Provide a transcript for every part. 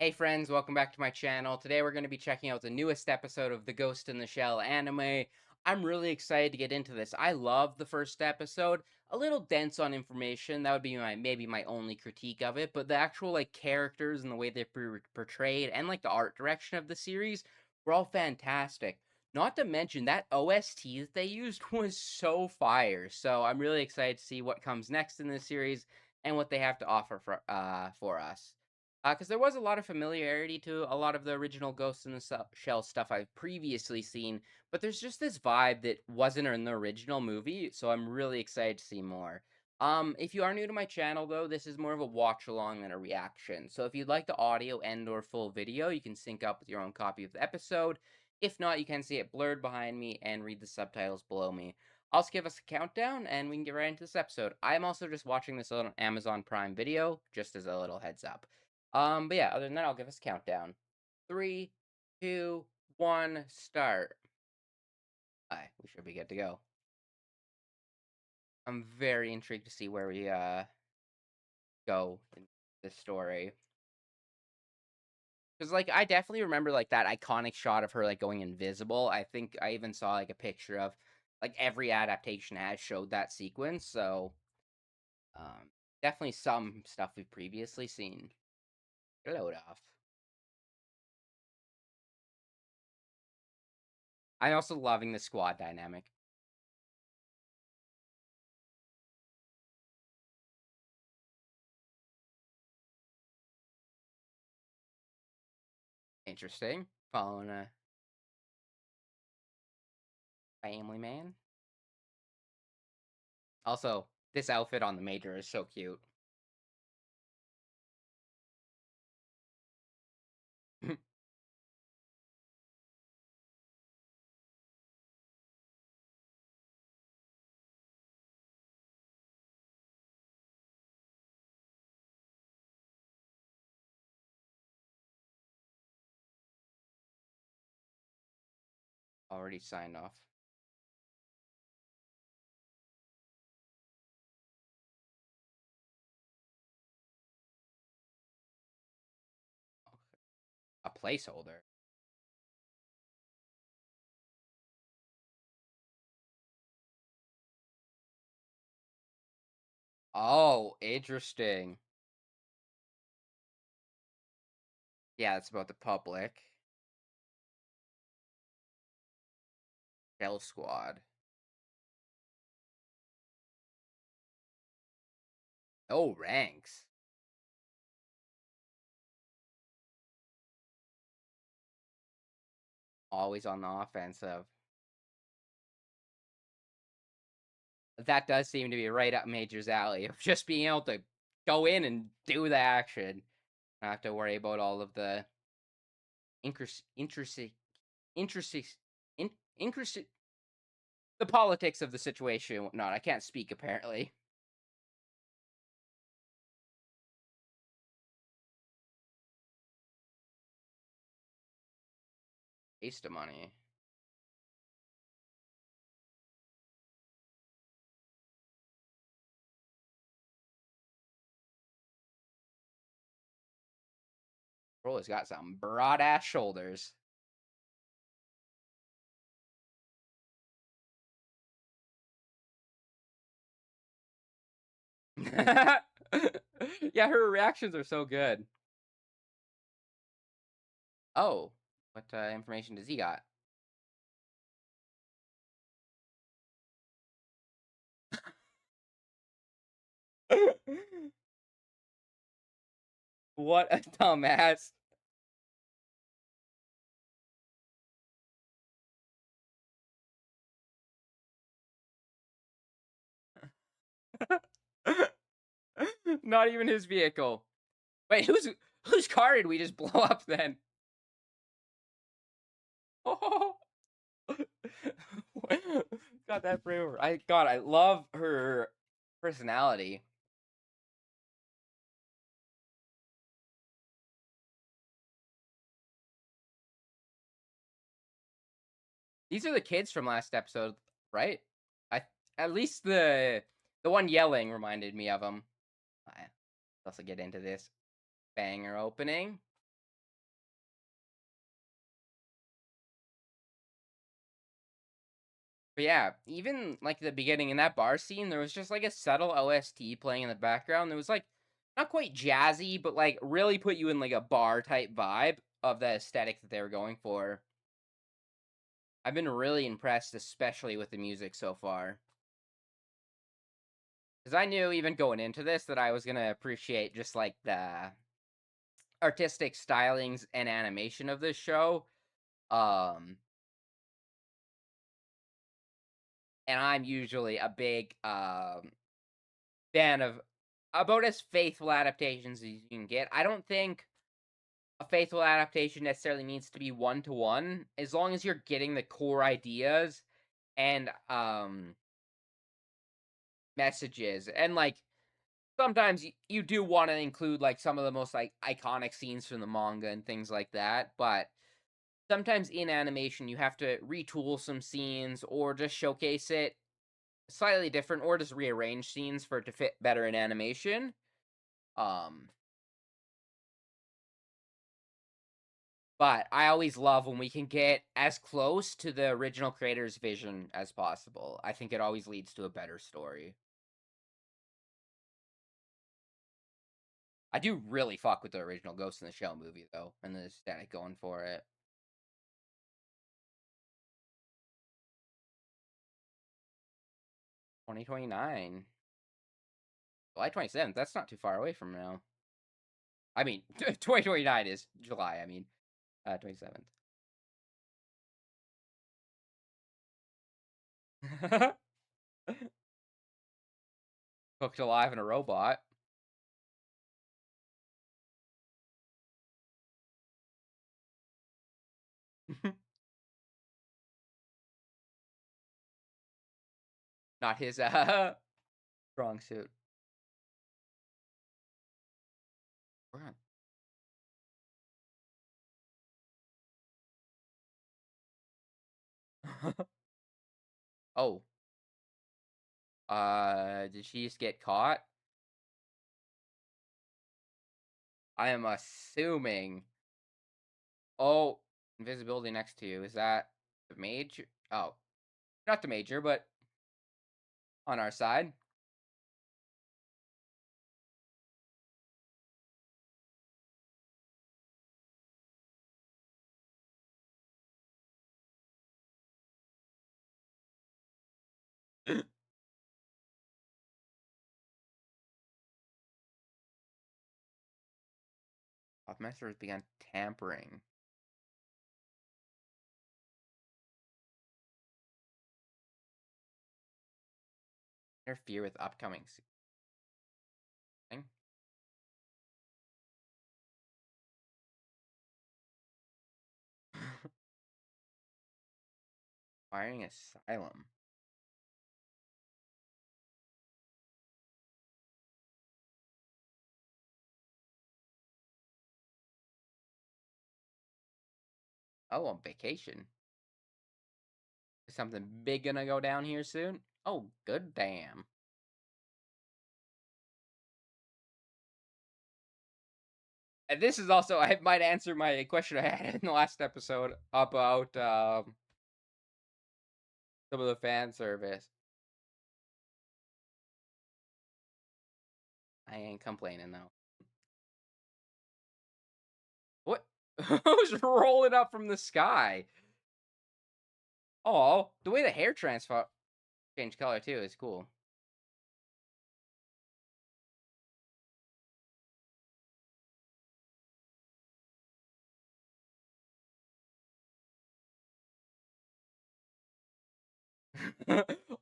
Hey friends, welcome back to my channel. Today we're going to be checking out the newest episode of the Ghost in the Shell anime. I'm really excited to get into this. I love the first episode. A little dense on information. That would be maybe my only critique of it, but the actual characters and the way they're portrayed and the art direction of the series were all fantastic. Not to mention that OST that they used was so fire. So I'm really excited to see what comes next in this series and what they have to offer for us. Because there was a lot of familiarity to a lot of the original Ghost in the Shell stuff I've previously seen, but there's just this vibe that wasn't in the original movie, so I'm really excited to see more. If you are new to my channel, though, this is more of a watch along than a reaction. So if you'd like the audio and/or full video, you can sync up with your own copy of the episode. If not, you can see it blurred behind me and read the subtitles below me. Also give us a countdown, and we can get right into this episode. I'm also just watching this on Amazon Prime Video, just as a little heads up. But yeah, other than that, I'll give us a countdown. Three, two, one, start. Alright, we should be good to go. I'm very intrigued to see where we go in this story. Because I definitely remember that iconic shot of her going invisible. I think I even saw a picture of every adaptation has showed that sequence, so um definitely some stuff we've previously seen. Load off. I'm also loving the squad dynamic. Interesting. Following a family man. Also, this outfit on the Major is so cute. Already signed off. A placeholder. Oh, interesting. Yeah, it's about the public. Shell Squad. Oh, ranks. Always on the offensive. That does seem to be right up Major's alley of just being able to go in and do the action. Not have to worry about all of the interesting, interesting, interesting, the politics of the situation and whatnot. I can't speak apparently. Waste of money. Bro has got some broad ass shoulders. Yeah, her reactions are so good. Oh, what information does he got? What a dumbass. Not even his vehicle. Wait, whose car did we just blow up then? Oh, got that forever. I love her personality. These are the kids from last episode, right? I At least the one yelling reminded me of them. Let's also get into this banger opening. But yeah, even like the beginning in that bar scene, there was just like a subtle OST playing in the background. That was like not quite jazzy, but like really put you in like a bar type vibe of the aesthetic that they were going for. I've been really impressed, especially with the music so far. Because I knew even going into this that I was gonna appreciate just like the artistic stylings and animation of this show. Um, and I'm usually a big fan of about as faithful adaptations as you can get. I don't think a faithful adaptation necessarily needs to be one to one, as long as you're getting the core ideas and messages. And like sometimes you do want to include like some of the most like iconic scenes from the manga and things like that, but sometimes in animation you have to retool some scenes or just showcase it slightly different or just rearrange scenes for it to fit better in animation. Um But I always love when we can get as close to the original creator's vision as possible. I think it always leads to a better story. I do really fuck with the original Ghost in the Shell movie though, and the aesthetic going for it. 2029. July 27th. That's not too far away from now. I mean, 2029 is July, I mean, 27th. Cooked alive in a robot. Not his strong suit. Oh, did she just get caught? I am assuming. Oh, invisibility next to you. Is that the mage? Oh, not the major, but on our side. Master has begun tampering. Interfere with upcoming thing. Firing asylum. Oh, on vacation. Is something big gonna go down here soon? Oh, good damn. And this is also, I might answer my question I had in the last episode about some of the fan service. I ain't complaining though. What? Who's rolling up from the sky? Oh, the way the hair transfer change color too is cool.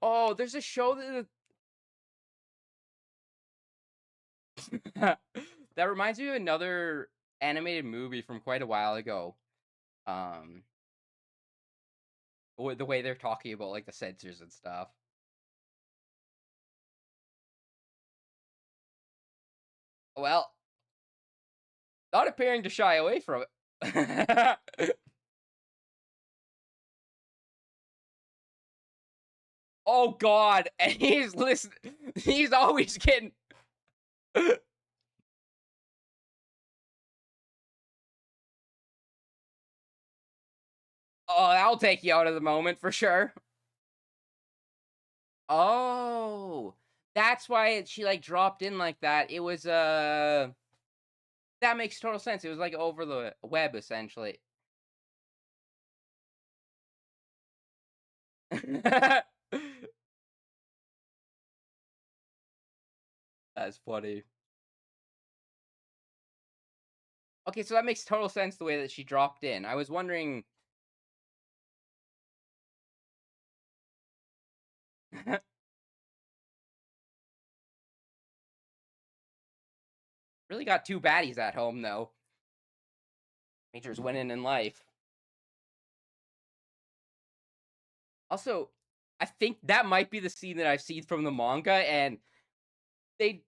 Oh, there's a show that that reminds me of another animated movie from quite a while ago. Um, the way they're talking about like the censors and stuff. Well, not appearing to shy away from it. Oh God, and he's listening. He's always getting. Oh, that'll take you out of the moment for sure. Oh, that's why she, like, dropped in like that. It was, that makes total sense. It was, like, over the web, essentially. That's funny. Okay, so that makes total sense the way that she dropped in. I was wondering. Really got 2 baddies at home, though. Major's winning in life. Also, I think that might be the scene that I've seen from the manga, and they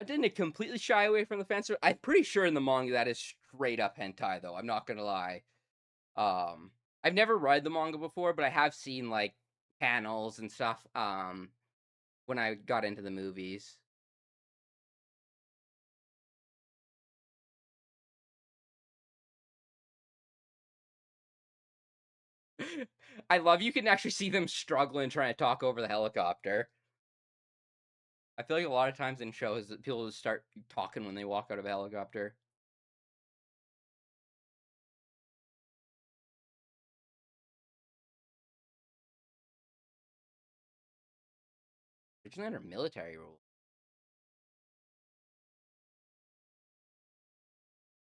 didn't completely shy away from the fencer. I'm pretty sure in the manga that is straight up hentai, though. I'm not gonna lie. Um, I've never read the manga before, but I have seen like panels and stuff. When I got into the movies, I love you can actually see them struggling trying to talk over the helicopter. I feel like a lot of times in shows that people just start talking when they walk out of a helicopter. It's under military rule.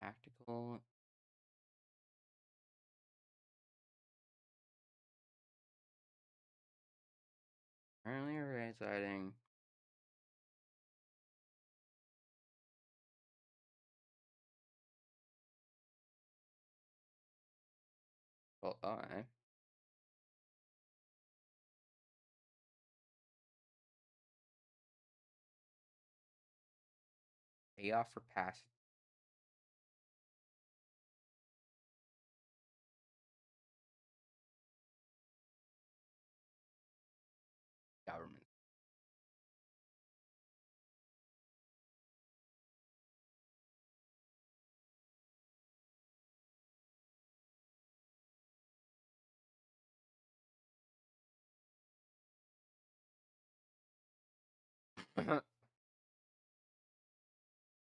Tactical. Currently residing. Well, alright. Pay off for pass government.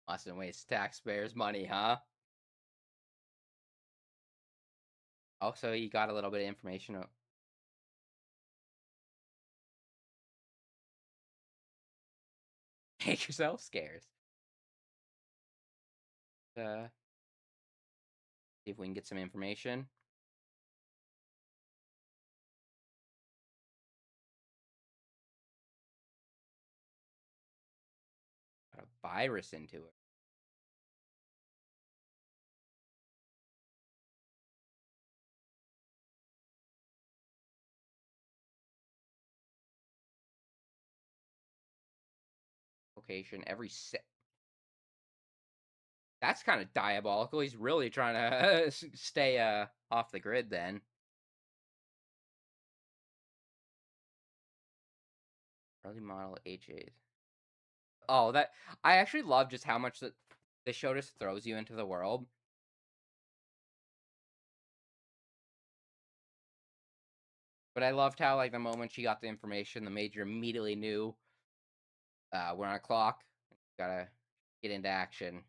Mustn't waste taxpayers' money, huh? Also, you got a little bit of information. Make yourself scarce. See if we can get some information. Got a virus into it. Location every se That's kind of diabolical. He's really trying to stay off the grid then. Early model H8. Oh, that I actually love just how much that the show just throws you into the world. But I loved how like the moment she got the information, the major immediately knew we're on a clock. Gotta get into action.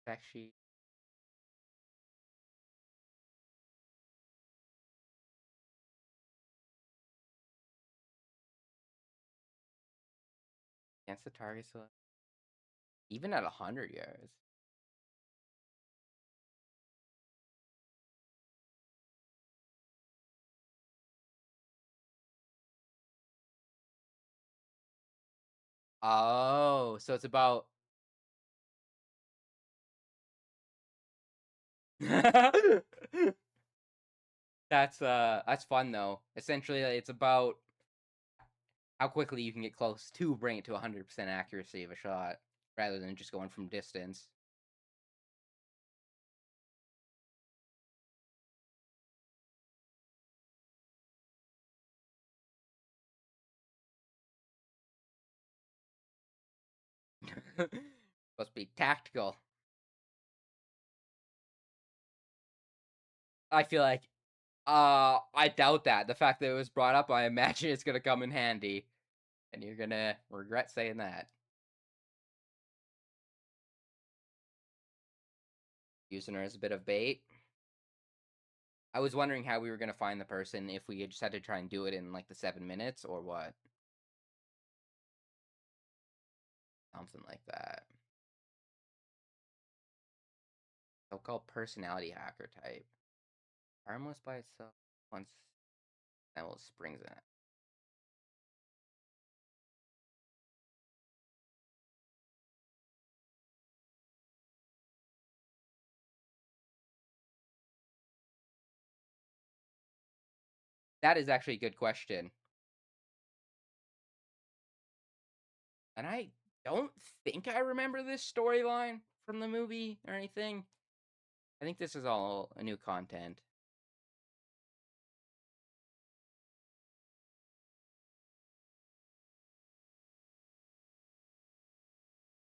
Actually, against the target select, even at 100 yards. Oh, so it's about. That's fun though. Essentially, it's about how quickly you can get close to bring it to 100% accuracy of a shot, rather than just going from distance. Must be tactical. I feel like, I doubt that. The fact that it was brought up, I imagine it's gonna come in handy, and you're gonna regret saying that. Using her as a bit of bait. I was wondering how we were gonna find the person, if we just had to try and do it in, like, the 7 minutes or what. Something like that. So-called personality hacker type. Harmless by itself once Neville springs in it. That is actually a good question. And I don't think I remember this storyline from the movie or anything. I think this is all a new content.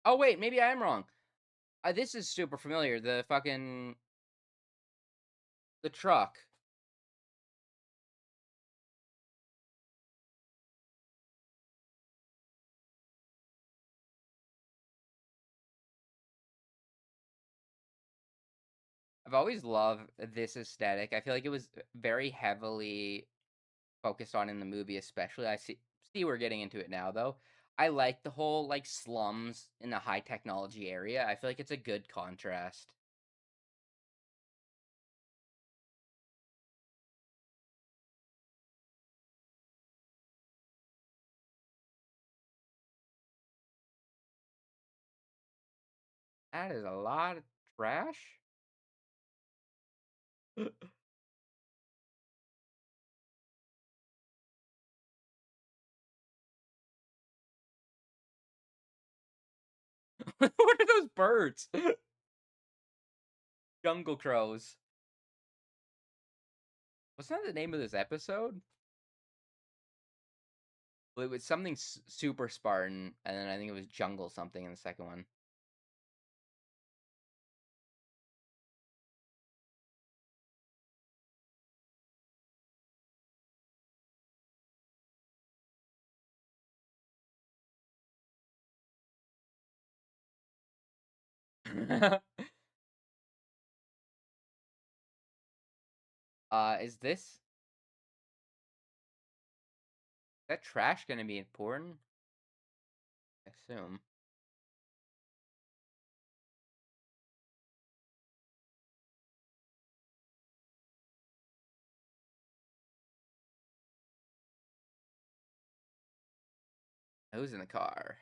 Oh wait, maybe I am wrong. This is super familiar. The fucking the truck. I've always loved this aesthetic. I feel like it was very heavily focused on in the movie, especially. I see we're getting into it now though. I like the whole like slums in a high technology area. I feel like it's a good contrast. That is a lot of trash. What are those birds? Jungle crows. Wasn't that the name of this episode? Well, it was something super Spartan, and then I think it was jungle something in the second one. Is that trash gonna be important? I assume. Who's in the car?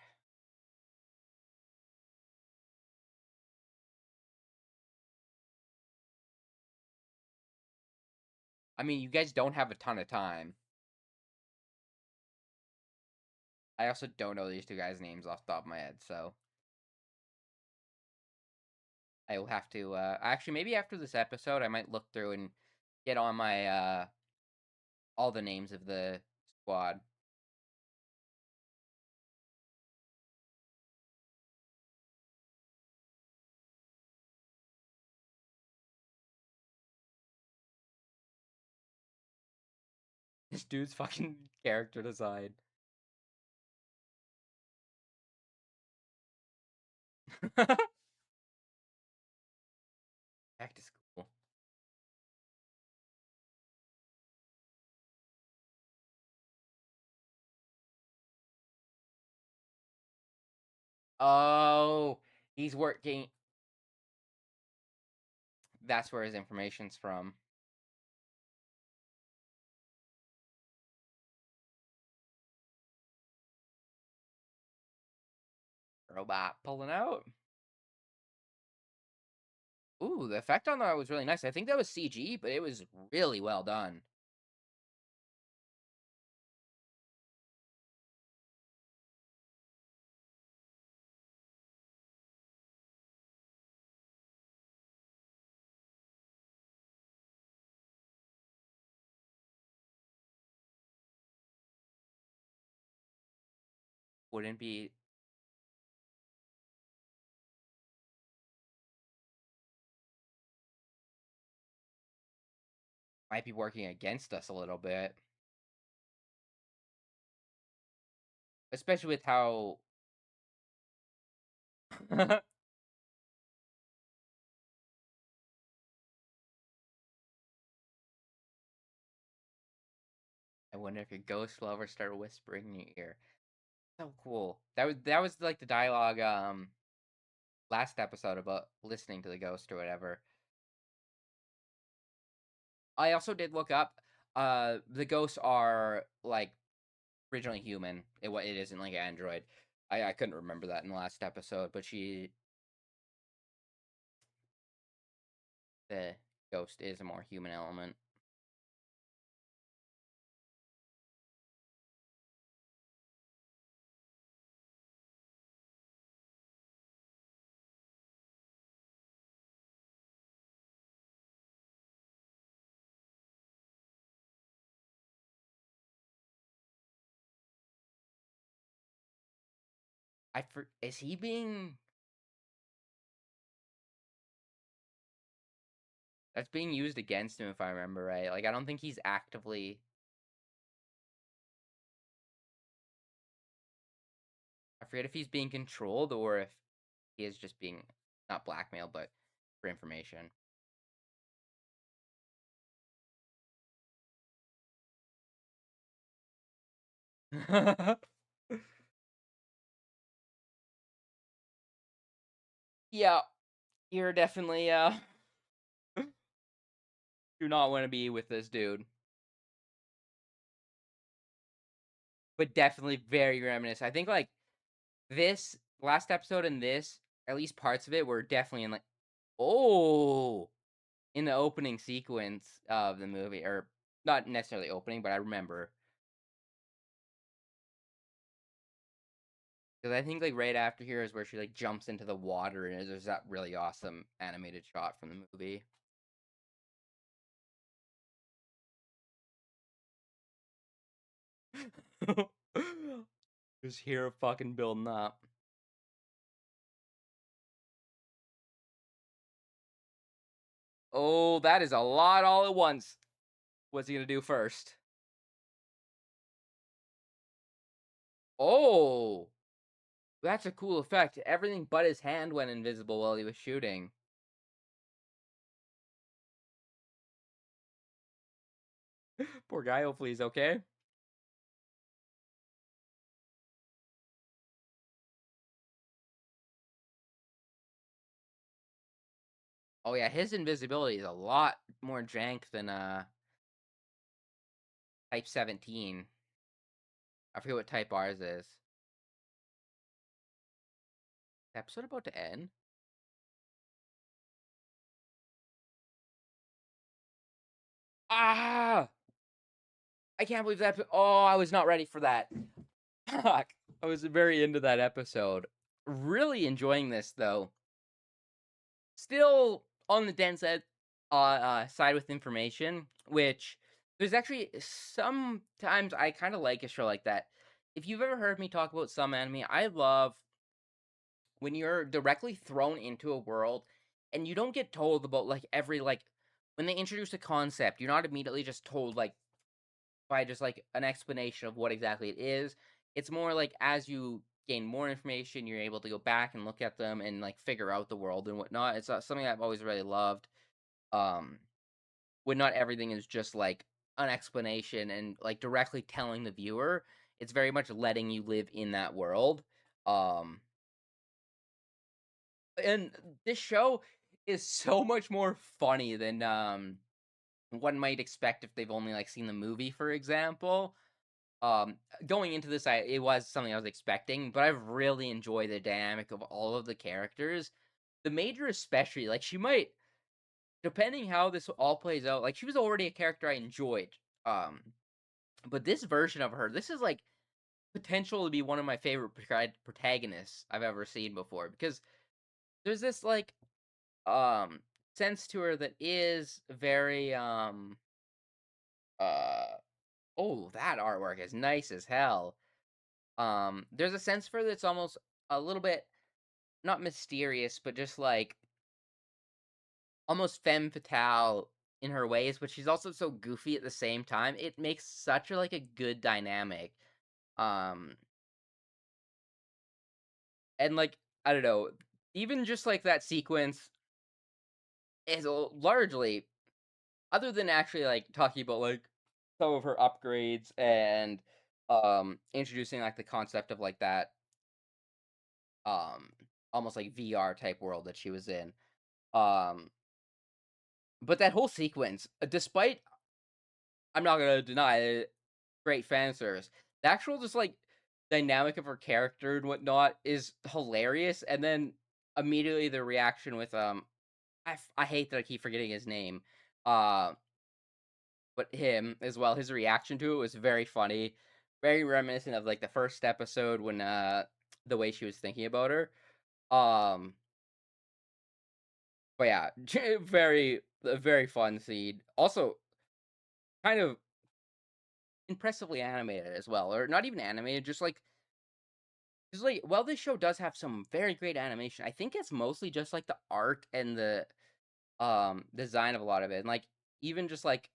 I mean, you guys don't have a ton of time. I also don't know these two guys' names off the top of my head, so I will have to. Actually, maybe after this episode, I might look through and get on my all the names of the squad. This dude's fucking character design. Back to school. Oh, he's working. That's where his information's from. Robot pulling out. Ooh, the effect on that was really nice. I think that was CG, but it was really well done. Wouldn't be Might be working against us a little bit, especially with how. I wonder if your ghost will ever start whispering in your ear. So cool. That was like the dialogue last episode about listening to the ghost or whatever. I also did look up the ghosts are like originally human. It isn't like android. I couldn't remember that in the last episode, but the ghost is a more human element. Is he being that's being used against him if I remember right. Like I don't think he's actively I forget if he's being controlled or if he is just being not blackmailed but for information. Yeah, you're definitely do not want to be with this dude. But definitely very reminiscent. I think like this last episode and this, at least parts of it were definitely in like oh in the opening sequence of the movie, or not necessarily opening, but I remember because I think like right after here is where she like jumps into the water and there's that really awesome animated shot from the movie. Just here fucking building up. Oh, that is a lot all at once. What's he gonna do first? Oh, that's a cool effect. Everything but his hand went invisible while he was shooting. Poor guy. Hopefully he's okay. Oh yeah, his invisibility is a lot more jank than Type 17. I forget what Type ours is. Episode about to end. Ah! I can't believe that. Oh, I was not ready for that. Fuck. I was very into that episode. Really enjoying this though. Still on the dense side with information, which there's actually sometimes I kind of like a show like that. If you've ever heard me talk about some anime, I love when you're directly thrown into a world and you don't get told about like every like when they introduce a concept, you're not immediately just told like by just like an explanation of what exactly it is. It's more like as you gain more information, you're able to go back and look at them and like figure out the world and whatnot. It's something I've always really loved. Um, when not everything is just like an explanation and like directly telling the viewer. It's very much letting you live in that world. Um, and this show is so much more funny than one might expect if they've only like seen the movie, for example. Um, going into this, it was something I was expecting, but I've really enjoyed the dynamic of all of the characters. The Major, especially, like she might, depending how this all plays out, like she was already a character I enjoyed. Um, but this version of her, this is like potential to be one of my favorite protagonists I've ever seen before because there's this like um sense to her that is very uh oh, that artwork is nice as hell. There's a sense for that's almost a little bit not mysterious, but just like almost femme fatale in her ways, but she's also so goofy at the same time. It makes such a, like, a good dynamic. Um, and, like, I don't know, even just, like, that sequence is largely other than actually, like, talking about, like, some of her upgrades and, introducing, like, the concept of, like, that, um, almost, like, VR type world that she was in. Um, but that whole sequence, despite I'm not gonna deny it, great fan service. The actual just, like, dynamic of her character and whatnot is hilarious, and then immediately the reaction with, I hate that I keep forgetting his name, uh, but him as well, his reaction to it was very funny, very reminiscent of, like, the first episode when, the way she was thinking about her, um, but yeah, very a very fun scene. Also, kind of impressively animated as well, or not even animated, just like, well, this show does have some very great animation. I think it's mostly just like the art and the design of a lot of it. And like even just like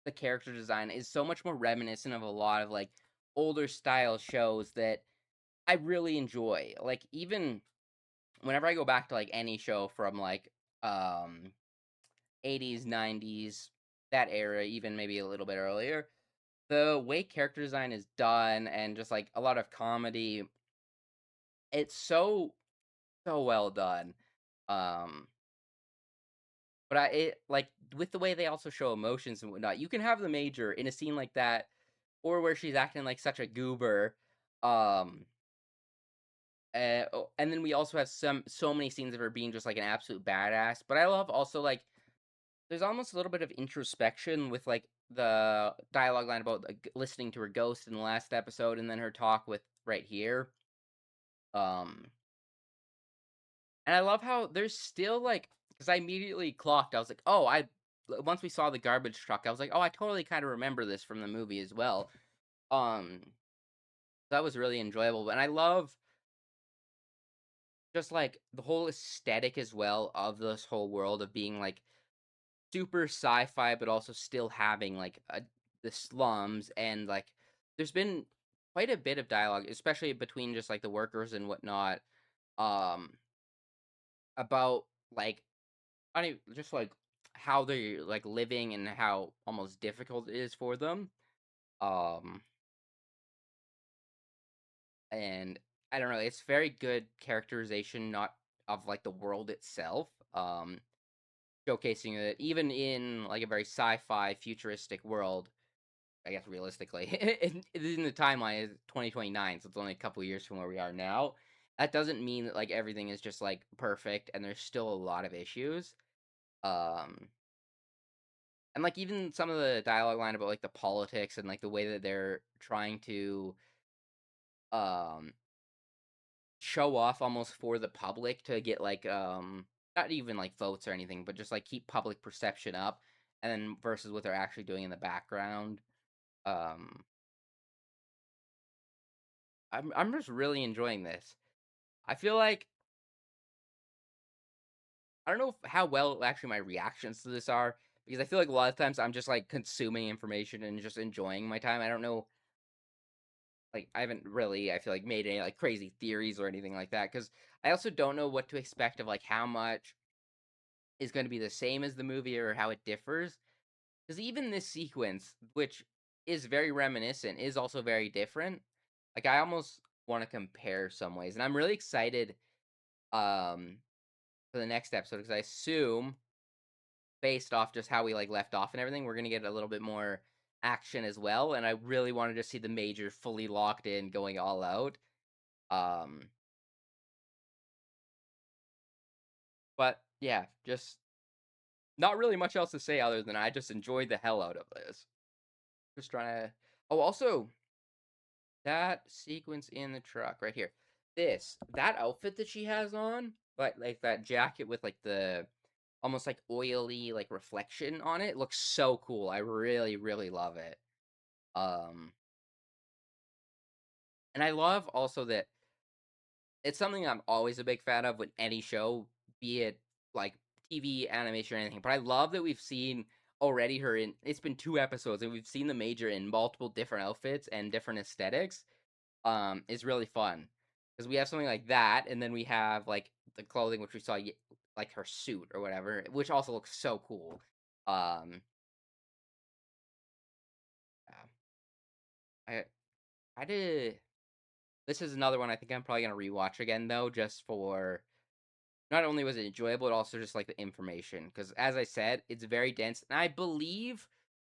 the character design is so much more reminiscent of a lot of like older style shows that I really enjoy. Like even whenever I go back to like any show from like um 80s, 90s, that era, even maybe a little bit earlier, the way character design is done and just like a lot of comedy, it's so well done. Um, but like with the way they also show emotions and whatnot, you can have the major in a scene like that, or where she's acting like such a goober. Um, and then we also have so many scenes of her being just like an absolute badass. But I love also like there's almost a little bit of introspection with like the dialogue line about like, listening to her ghost in the last episode, and then her talk with right here. Um, And I love how there's still, like, because I immediately clocked, I was like, "Oh, once we saw the garbage truck, I was like, "Oh, I totally kinda remember this from the movie as well." Um, that was really enjoyable, and I love just, like, the whole aesthetic as well of this whole world of being, like, super sci-fi, but also still having, like, the slums, and, like, there's been quite a bit of dialogue, especially between just, like, the workers and whatnot, um, about, like, I don't just like how they're like living and how almost difficult it is for them. Um, and I don't know, it's very good characterization, not of like the world itself. Showcasing that even in like a very sci-fi futuristic world, I guess realistically, in the timeline is 2029, so it's only a couple years from where we are now. That doesn't mean that like everything is just like perfect, and there's still a lot of issues. Um, And, like, even some of the dialogue line about, like, the politics and, like, the way that they're trying to, um, show off almost for the public to get, like, not even, like, votes or anything, but just, like, keep public perception up, and then versus what they're actually doing in the background. Um, I'm just really enjoying this. I feel like I don't know how well actually my reactions to this are, because I feel like a lot of times I'm just, like, consuming information and just enjoying my time. I don't know. Like, I haven't really, I feel like, made any, like, crazy theories or anything like that. Because I also don't know what to expect of, like, how much is gonna be the same as the movie or how it differs. Because even this sequence, which is very reminiscent, is also very different. Like, I almost wanna compare some ways, and I'm really excited, um, for the next episode because I assume, based off just how we, like, left off and everything, we're gonna get a little bit more action as well, and I really wanted to see the Major fully locked in, going all out. Um But, yeah, just not really much else to say other than I just enjoyed the hell out of this. Just trying to Oh, also, that sequence in the truck right here. That outfit that she has on, like that jacket with, like, the almost, like, oily, like, reflection on it, looks so cool. I really, really love it. Um, and I love also that it's something I'm always a big fan of with any show, be it, like, TV animation or anything, but I love that we've seen already her in it's been 2 episodes, and we've seen the major in multiple different outfits and different aesthetics, is really fun because we have something like that, and then we have, like, the clothing which we saw like her suit or whatever, which also looks so cool. Um, yeah, I I did this is another one I think I'm probably gonna rewatch again though, just for not only was it enjoyable, but also just like the information. Because as I said, it's very dense, and I believe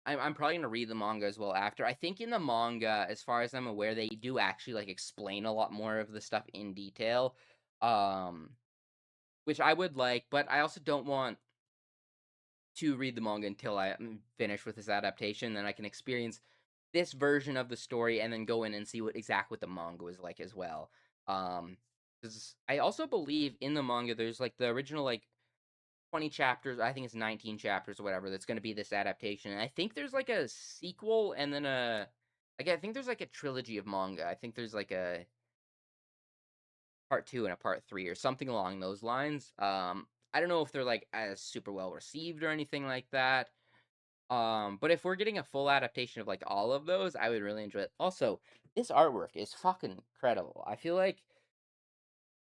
I'm probably gonna read the manga as well after. I think in the manga, as far as I'm aware, they do actually like explain a lot more of the stuff in detail, um, which I would like, but I also don't want to read the manga until I am finished with this adaptation. Then I can experience this version of the story and then go in and see what the manga was like as well. Um, because I also believe in the manga there's like the original like 20 chapters. I think it's 19 chapters or whatever. That's going to be this adaptation. And I think there's like a sequel and then I think there's like a trilogy of manga. I think there's like a part two and a part three or something along those lines. I don't know if they're like as super well received or anything like that. But if we're getting a full adaptation of like all of those, I would really enjoy it. Also, this artwork is fucking incredible. I feel like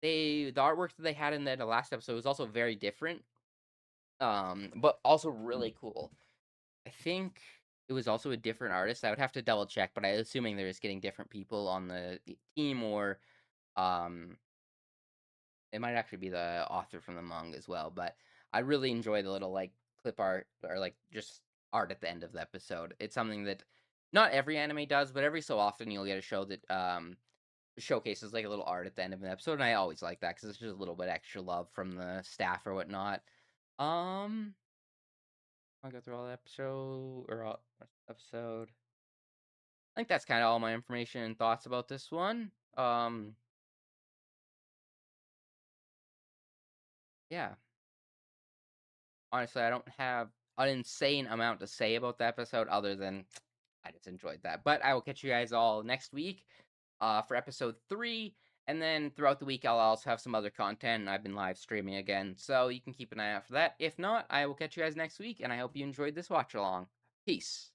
the artwork that they had in the last episode was also very different. But also really cool. I think it was also a different artist. I would have to double check, but I'm assuming they're just getting different people on the team, or um, it might actually be the author from the manga as well. But I really enjoy the little like clip art or like just art at the end of the episode. It's something that not every anime does, but every so often you'll get a show that showcases like a little art at the end of an episode, and I always like that because it's just a little bit extra love from the staff or whatnot. Um, I'll go through all the episode. I think that's kind of all my information and thoughts about this one. Yeah, honestly, I don't have an insane amount to say about the episode other than I just enjoyed that. But I will catch you guys all next week for episode 3. And then throughout the week, I'll also have some other content. And I've been live streaming again. So you can keep an eye out for that. If not, I will catch you guys next week. And I hope you enjoyed this watch along. Peace.